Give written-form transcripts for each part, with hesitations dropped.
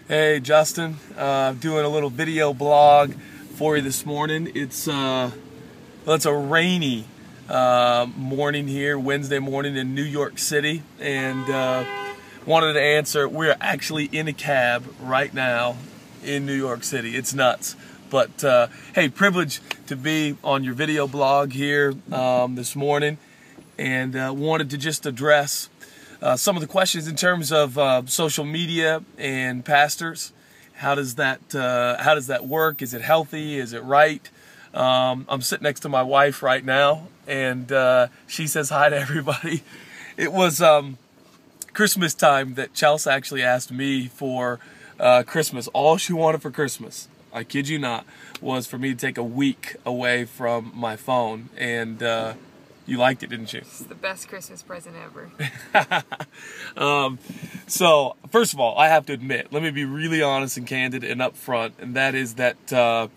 Hey Justin, doing a little video blog for you this morning. It's a rainy morning here, Wednesday morning in New York City, and wanted to answer. We're actually in a cab right now in New York City. It's nuts, but hey, privileged to be on your video blog here this morning, and wanted to just address some of the questions in terms of social media and pastors. How does that work? Is it healthy? Is it right? I'm sitting next to my wife right now, and she says hi to everybody. It was Christmas time that Chelsea actually asked me for Christmas. All she wanted for Christmas, I kid you not, was for me to take a week away from my phone, and you liked it, didn't you? It's the best Christmas present ever. So, first of all, I have to admit, let me be really honest and candid and upfront, and that is that,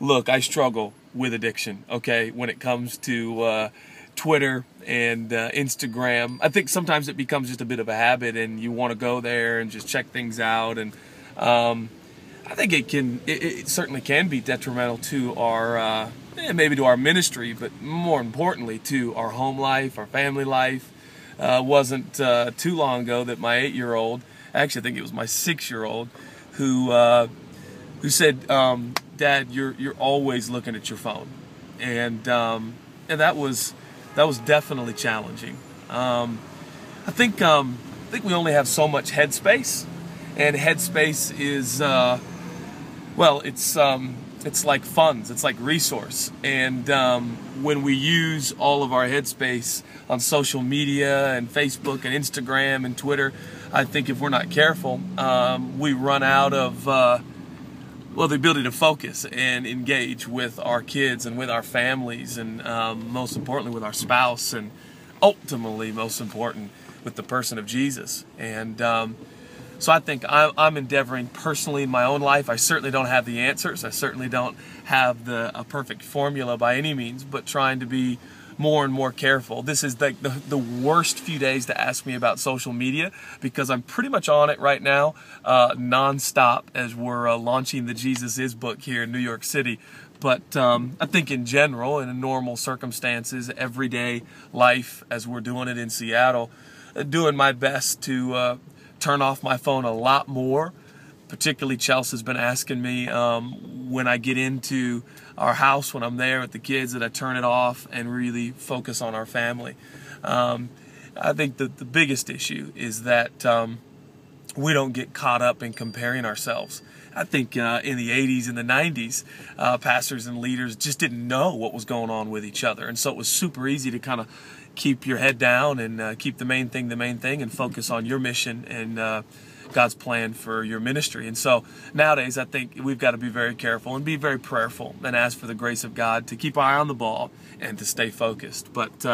look, I struggle with addiction, okay, when it comes to Twitter and Instagram. I think sometimes it becomes just a bit of a habit, and you want to go there and just check things out, and I think it certainly can be detrimental to our maybe to our ministry, but more importantly to our home life, our family life. Wasn't too long ago that my 8-year-old, actually I think it was my 6-year-old, who said, "Dad, you're always looking at your phone," and that was definitely challenging. I think we only have so much headspace, and headspace is well, it's like funds, it's like resource, and when we use all of our headspace on social media and Facebook and Instagram and Twitter, I think if we're not careful, we run out of well, the ability to focus and engage with our kids and with our families, and most importantly with our spouse, and ultimately most important with the person of Jesus. And so I think I'm endeavoring personally in my own life. I certainly don't have the answers. I certainly don't have a perfect formula by any means, but trying to be more and more careful. This is like the worst few days to ask me about social media, because I'm pretty much on it right now, nonstop, as we're launching the Jesus Is book here in New York City. But I think in general, in normal circumstances, everyday life, as we're doing it in Seattle, doing my best to turn off my phone a lot more. Particularly Chelsea's been asking me when I get into our house, when I'm there with the kids, that I turn it off and really focus on our family. I think that the biggest issue is that we don't get caught up in comparing ourselves. I think in the 80s and the 90s, pastors and leaders just didn't know what was going on with each other. And so it was super easy to kind of keep your head down and keep the main thing, and focus on your mission and God's plan for your ministry. And so nowadays, I think we've got to be very careful and be very prayerful and ask for the grace of God to keep our eye on the ball and to stay focused. But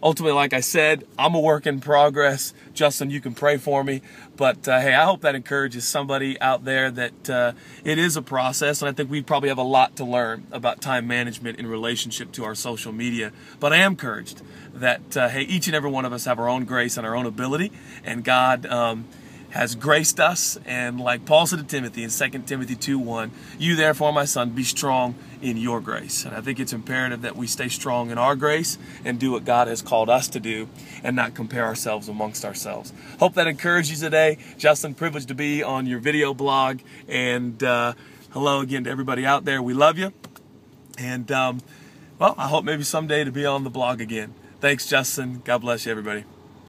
ultimately, like I said, I'm a work in progress. Justin, you can pray for me. But hey, I hope that encourages somebody out there that it is a process, and I think we probably have a lot to learn about time management in relationship to our social media. But I am encouraged that hey, each and every one of us have our own grace and our own ability, and God has graced us, and like Paul said to Timothy in 2 Timothy 2:1, "You therefore, my son, be strong in your grace." And I think it's imperative that we stay strong in our grace and do what God has called us to do, and not compare ourselves amongst ourselves. Hope that encourages you today. Justin, privileged to be on your video blog, and hello again to everybody out there. We love you, and well, I hope maybe someday to be on the blog again. Thanks, Justin. God bless you, everybody.